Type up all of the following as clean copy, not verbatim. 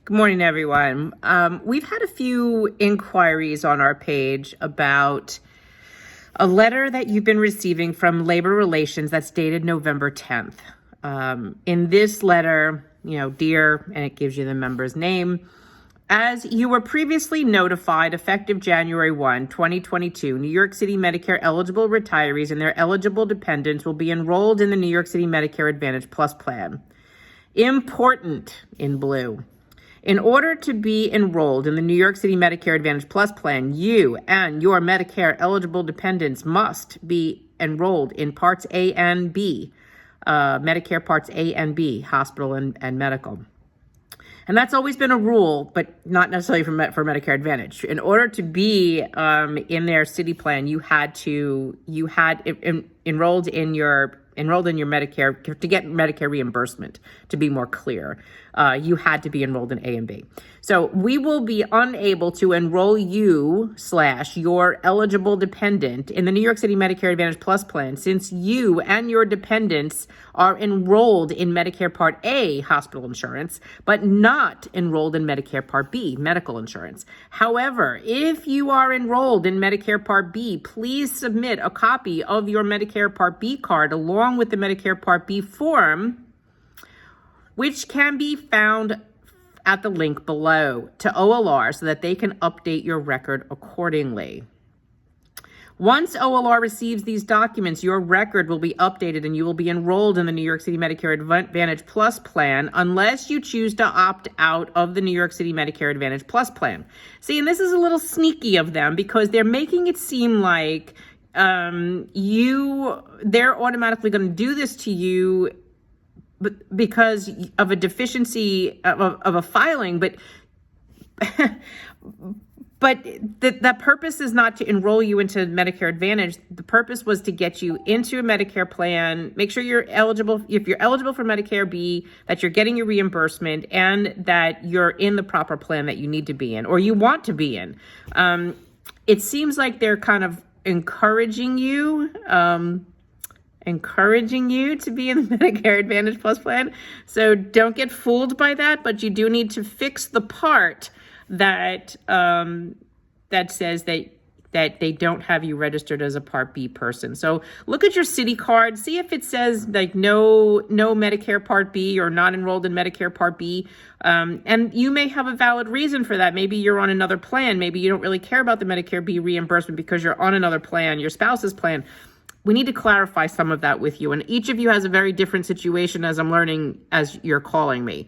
Good morning, everyone. We've had a few inquiries on our page about a letter that you've been receiving from Labor Relations that's dated November 10th. In this letter, dear, and it gives you the member's name. As you were previously notified, effective January 1, 2022, New York City Medicare eligible retirees and their eligible dependents will be enrolled in the New York City Medicare Advantage Plus plan. Important in blue. In order to be enrolled in the New York City Medicare Advantage Plus plan, you and your Medicare eligible dependents must be enrolled in Parts A and B, Medicare Parts A and B, hospital and medical. And that's always been a rule, but not necessarily for Medicare Advantage. In order to be in their city plan, you had enrolled in your Medicare to get Medicare reimbursement. To be more clear, you had to be enrolled in A and B. So we will be unable to enroll you / your eligible dependent in the New York City Medicare Advantage Plus plan since you and your dependents are enrolled in Medicare Part A hospital insurance, but not enrolled in Medicare Part B medical insurance. However, if you are enrolled in Medicare Part B, please submit a copy of your Medicare Part B card along with the Medicare Part B form, which can be found at the link below to OLR so that they can update your record accordingly. Once OLR receives these documents, your record will be updated and you will be enrolled in the New York City Medicare Advantage Plus plan unless you choose to opt out of the New York City Medicare Advantage Plus plan. See, and this is a little sneaky of them because they're making it seem like they're automatically going to do this to you because of a deficiency of a filing, but the purpose is not to enroll you into Medicare Advantage. The purpose was to get you into a Medicare plan, make sure you're eligible, if you're eligible for Medicare B, that you're getting your reimbursement and that you're in the proper plan that you need to be in or you want to be in. It seems like they're kind of encouraging you to be in the Medicare Advantage Plus plan. So don't get fooled by that, but you do need to fix the part that says that they don't have you registered as a Part B person. So look at your city card, see if it says like no Medicare Part B or not enrolled in Medicare Part B. And you may have a valid reason for that. Maybe you're on another plan. Maybe you don't really care about the Medicare B reimbursement because you're on another plan, your spouse's plan. We need to clarify some of that with you. And each of you has a very different situation as I'm learning as you're calling me.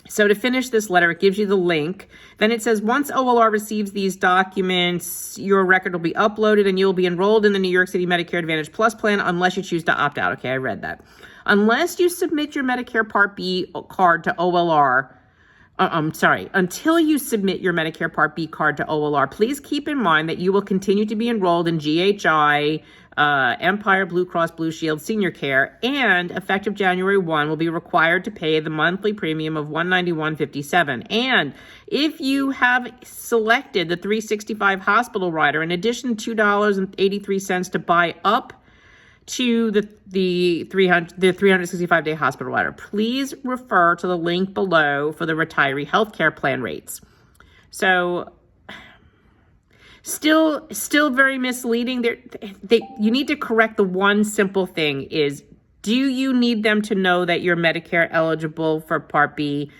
So to finish this letter, it gives you the link. Then it says, once OLR receives these documents, your record will be uploaded and you'll be enrolled in the New York City Medicare Advantage Plus plan unless you choose to opt out. Okay, I read that. Unless you submit your Medicare Part B card to OLR, until you submit your Medicare Part B card to OLR, please keep in mind that you will continue to be enrolled in GHI, Empire Blue Cross Blue Shield Senior Care, and effective January 1 will be required to pay the monthly premium of $191.57. And if you have selected the 365 hospital rider, in addition to $2.83 to buy up to the 365-day hospital rider, please refer to the link below for the retiree healthcare plan rates. So still very misleading. You need to correct the one simple thing is, do you need them to know that you're Medicare eligible for Part B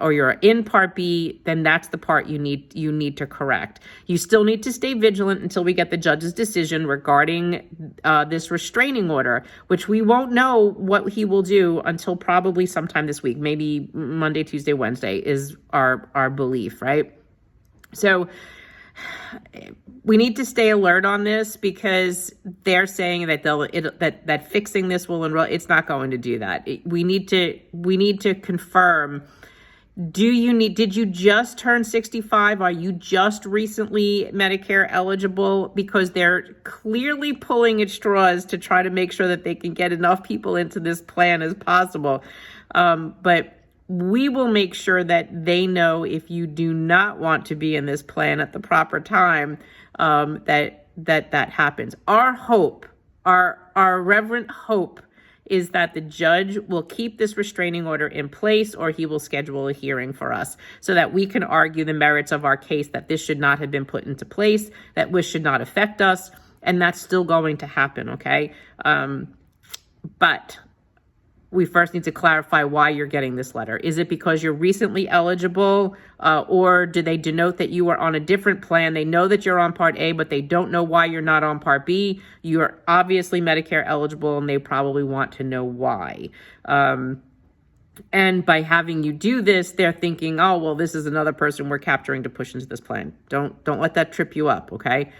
or you're in Part B? Then that's the part you need to correct. You still need to stay vigilant until we get the judge's decision regarding this restraining order, which we won't know what he will do until probably sometime this week, maybe Monday, Tuesday, Wednesday is our belief, right? So we need to stay alert on this because they're saying that that fixing this will enroll. It's not going to do that. We need to confirm. Did you just turn 65? Are you just recently Medicare eligible? Because they're clearly pulling at straws to try to make sure that they can get enough people into this plan as possible. But we will make sure that they know if you do not want to be in this plan at the proper time, that happens. Our hope, our reverent hope is that the judge will keep this restraining order in place, or he will schedule a hearing for us so that we can argue the merits of our case, that this should not have been put into place, that this should not affect us, and that's still going to happen, okay? But we first need to clarify why you're getting this letter. Is it because you're recently eligible, or do they denote that you are on a different plan? They know that you're on Part A, but they don't know why you're not on Part B. You're obviously Medicare eligible, and they probably want to know why. And by having you do this, they're thinking, oh, well, this is another person we're capturing to push into this plan. Don't let that trip you up, okay?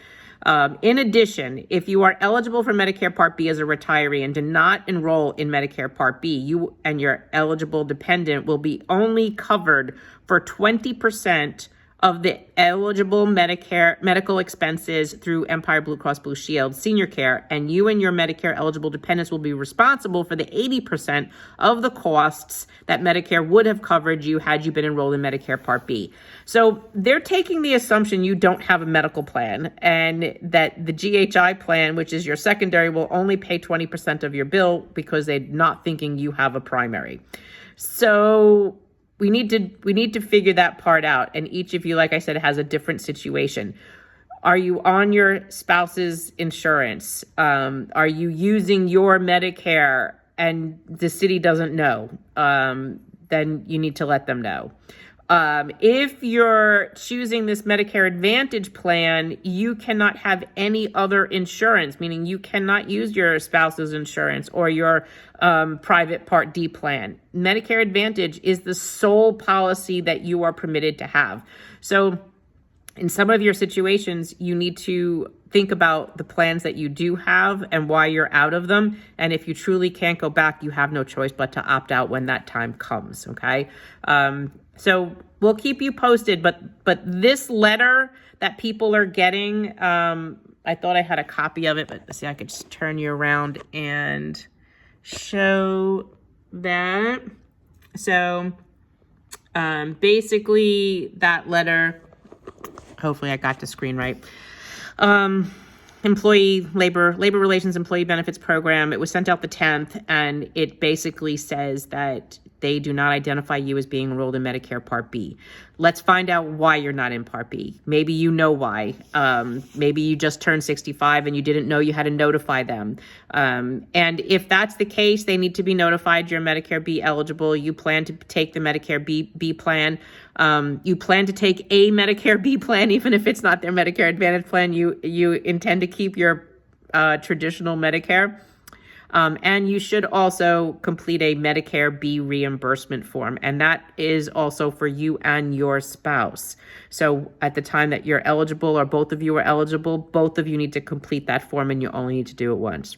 In addition, if you are eligible for Medicare Part B as a retiree and do not enroll in Medicare Part B, you and your eligible dependent will be only covered for 20% of the eligible Medicare medical expenses through Empire Blue Cross Blue Shield Senior Care, and you and your Medicare eligible dependents will be responsible for the 80% of the costs that Medicare would have covered you had you been enrolled in Medicare Part B. So they're taking the assumption you don't have a medical plan, and that the GHI plan, which is your secondary, will only pay 20% of your bill because they're not thinking you have a primary. So we need to figure that part out. And each of you, like I said, has a different situation. Are you on your spouse's insurance? Are you using your Medicare and the city doesn't know? Then you need to let them know. If you're choosing this Medicare Advantage plan, you cannot have any other insurance, meaning you cannot use your spouse's insurance or your private Part D plan. Medicare Advantage is the sole policy that you are permitted to have. So in some of your situations, you need to think about the plans that you do have and why you're out of them. And if you truly can't go back, you have no choice but to opt out when that time comes, okay? So we'll keep you posted, but this letter that people are getting, I thought I had a copy of it, but see, I could just turn you around and show that. So basically that letter, hopefully I got the screen right. Employee labor relations employee benefits program. It was sent out the 10th, and it basically says that they do not identify you as being enrolled in Medicare Part B. Let's find out why you're not in Part B. Maybe you know why. Maybe you just turned 65 and you didn't know you had to notify them. And if that's the case, they need to be notified you're Medicare B eligible. You plan to take the Medicare B plan. You plan to take a Medicare B plan, even if it's not their Medicare Advantage plan. You intend to keep your traditional Medicare. And you should also complete a Medicare B reimbursement form, and that is also for you and your spouse. So at the time that you're eligible, or both of you are eligible, both of you need to complete that form, and you only need to do it once.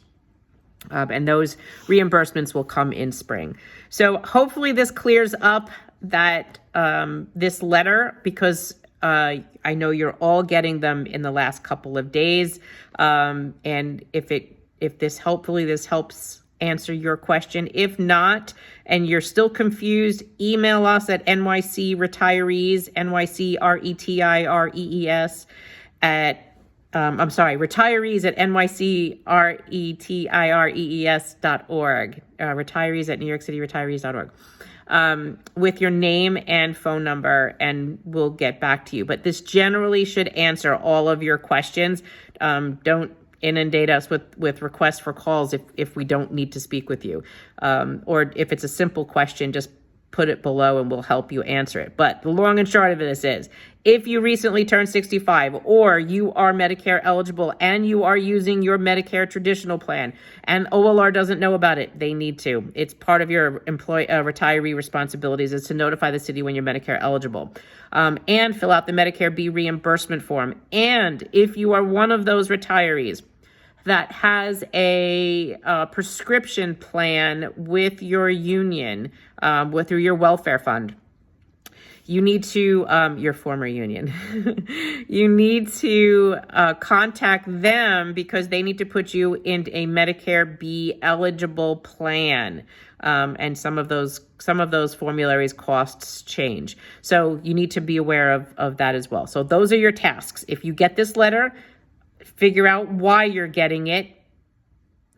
And those reimbursements will come in spring. So hopefully this clears up that this letter, because I know you're all getting them in the last couple of days, and if this helps answer your question. If not, and you're still confused, email us at NYC-retirees, NYC-RETIREES retirees at NYC-RETIREES.org, retirees at NewYorkCityRetirees.org, with your name and phone number, and we'll get back to you. But this generally should answer all of your questions. Don't inundate us with requests for calls if we don't need to speak with you. Or if it's a simple question, just put it below and we'll help you answer it. But the long and short of this is, if you recently turned 65, or you are Medicare eligible and you are using your Medicare traditional plan and OLR doesn't know about it, they need to. It's part of your retiree responsibilities is to notify the city when you're Medicare eligible. And fill out the Medicare B reimbursement form. And if you are one of those retirees that has a prescription plan with your union, through your welfare fund, you need to, your former union, you need to contact them, because they need to put you in a Medicare B eligible plan. And some of those formularies costs change. So you need to be aware of that as well. So those are your tasks. If you get this letter, figure out why you're getting it,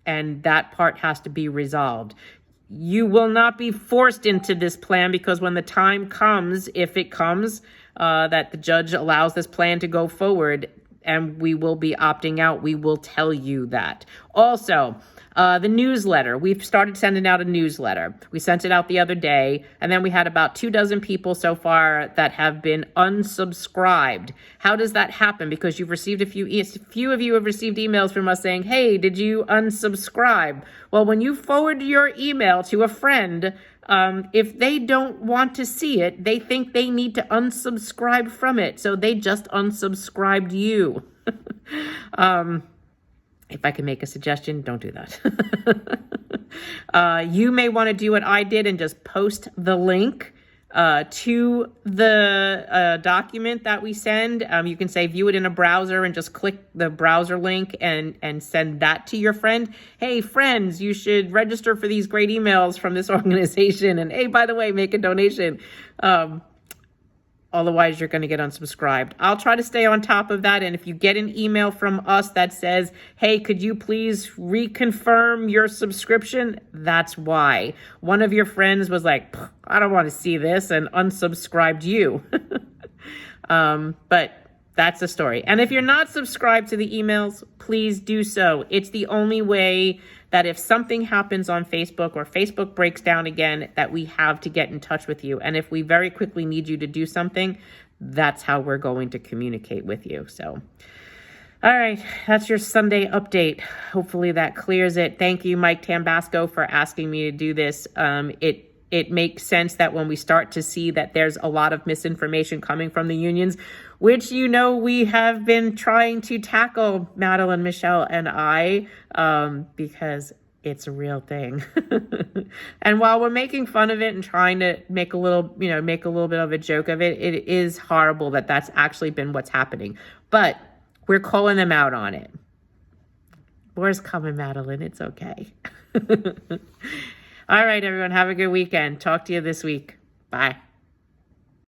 and that part has to be resolved. You will not be forced into this plan, because when the time comes, if it comes, that the judge allows this plan to go forward and we will be opting out, we will tell you that. Also, the newsletter. We've started sending out a newsletter. We sent it out the other day, and then we had about 24 people so far that have been unsubscribed. How does that happen? Because you've received a few of you have received emails from us saying, hey, did you unsubscribe? Well, when you forward your email to a friend, if they don't want to see it, they think they need to unsubscribe from it. So they just unsubscribed you. If I can make a suggestion, don't do that. You may want to do what I did and just post the link to the document that we send. You can say view it in a browser and just click the browser link and send that to your friend. Hey, friends, you should register for these great emails from this organization. And hey, by the way, make a donation. Otherwise, you're going to get unsubscribed. I'll try to stay on top of that. And if you get an email from us that says, hey, could you please reconfirm your subscription? That's why. One of your friends was like, I don't want to see this, and unsubscribed you. But that's the story. And if you're not subscribed to the emails, please do so. It's the only way that if something happens on Facebook or Facebook breaks down again, that we have to get in touch with you. And if we very quickly need you to do something, that's how we're going to communicate with you. So, all right, that's your Sunday update. Hopefully that clears it. Thank you, Mike Tambasco, for asking me to do this. It makes sense that when we start to see that there's a lot of misinformation coming from the unions, which, we have been trying to tackle, Madeline, Michelle, and I, because it's a real thing. And while we're making fun of it and trying to make a little bit of a joke of it, it is horrible that that's actually been what's happening. But we're calling them out on it. More's coming, Madeline. It's okay. All right, everyone. Have a good weekend. Talk to you this week. Bye.